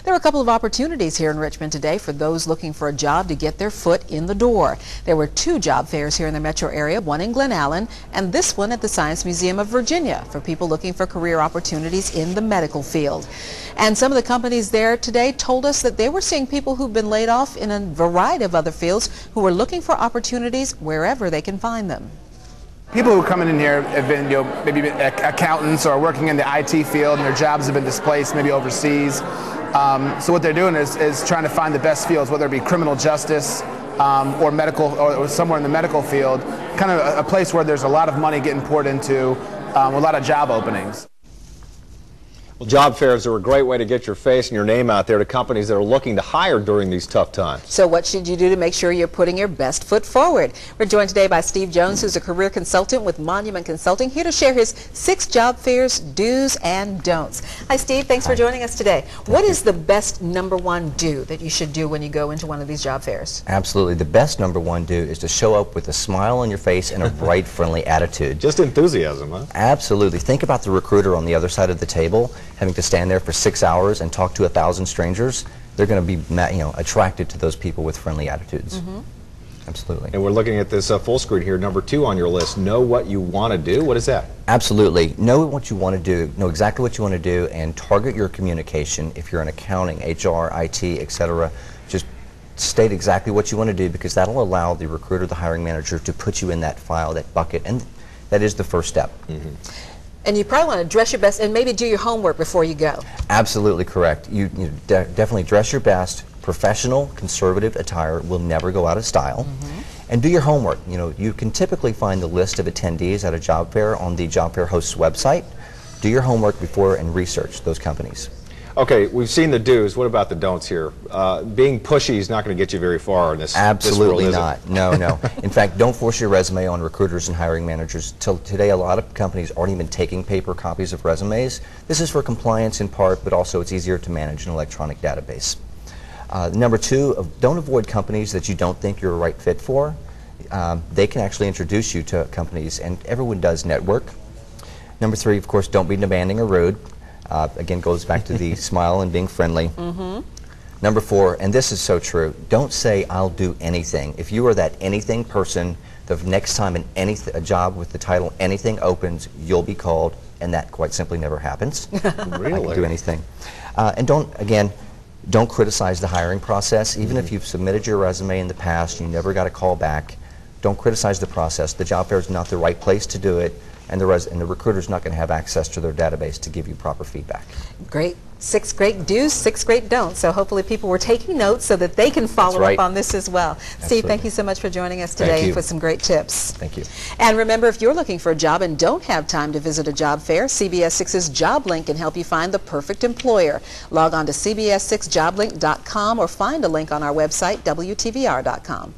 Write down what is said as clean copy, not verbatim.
There are a couple of opportunities here in Richmond today for those looking for a job to get their foot in the door. There were 2 job fairs here in the metro area, one in Glen Allen and this one at the Science Museum of Virginia for people looking for career opportunities in the medical field. And some of the companies there today told us that they were seeing people who've been laid off in a variety of other fields who are looking for opportunities wherever they can find them. People who come in here have been, maybe accountants or working in the IT field, and their jobs have been displaced, maybe overseas. So what they're doing is trying to find the best fields, whether it be criminal justice or medical, or somewhere in the medical field, kind of a place where there's a lot of money getting poured into, a lot of job openings. Well, job fairs are a great way to get your face and your name out there to companies that are looking to hire during these tough times. So what should you do to make sure you're putting your best foot forward? We're joined today by Steve Jones, who's a career consultant with Monument Consulting, here to share his 6 job fairs do's and don'ts. Hi, Steve. Thanks for joining us today. What is the best #1 do that you should do when you go into one of these job fairs? Absolutely. The best #1 do is to show up with a smile on your face and a bright, friendly attitude. Just enthusiasm, huh? Absolutely. Think about the recruiter on the other side of the table having to stand there for 6 hours and talk to 1,000 strangers. They're going to be, attracted to those people with friendly attitudes. Absolutely. And we're looking at this full screen here, #2 on your list. Know what you want to do. What is that? Absolutely. Know what you want to do. Know exactly what you want to do, and target your communication. If you're in accounting, HR, IT, etc., just state exactly what you want to do, because that'll allow the recruiter, the hiring manager, to put you in that file, that bucket, and that is the first step. And you probably want to dress your best and maybe do your homework before you go. Absolutely correct. You definitely dress your best. Professional, conservative attire will never go out of style. And do your homework. You can typically find the list of attendees at a job fair on the job fair host's website. Do your homework before and research those companies. Okay, we've seen the do's. What about the don'ts here? Being pushy is not going to get you very far in this Absolutely this world, not. No. In fact, don't force your resume on recruiters and hiring managers. Till today, a lot of companies aren't even taking paper copies of resumes. This is for compliance in part, but also it's easier to manage an electronic database. #2, don't avoid companies that you don't think you're a right fit for. They can actually introduce you to companies, and everyone does network. #3, of course, don't be demanding or rude. Again, goes back to the smile and being friendly. #4, and this is so true, don't say, "I'll do anything." If you are that anything person, the next time a job with the title anything opens, you'll be called, and that quite simply never happens. Really? I can do anything. And don't criticize the hiring process. Even if you've submitted your resume in the past, you never got a call back, don't criticize the process. The job fair is not the right place to do it, and the recruiter's not going to have access to their database to give you proper feedback. Great. 6 great do's, 6 great don'ts. So hopefully people were taking notes so that they can follow up on this as well. Steve, thank you so much for joining us today and for some great tips. Thank you. And remember, if you're looking for a job and don't have time to visit a job fair, CBS 6's Job Link can help you find the perfect employer. Log on to cbs6joblink.com or find a link on our website, WTVR.com.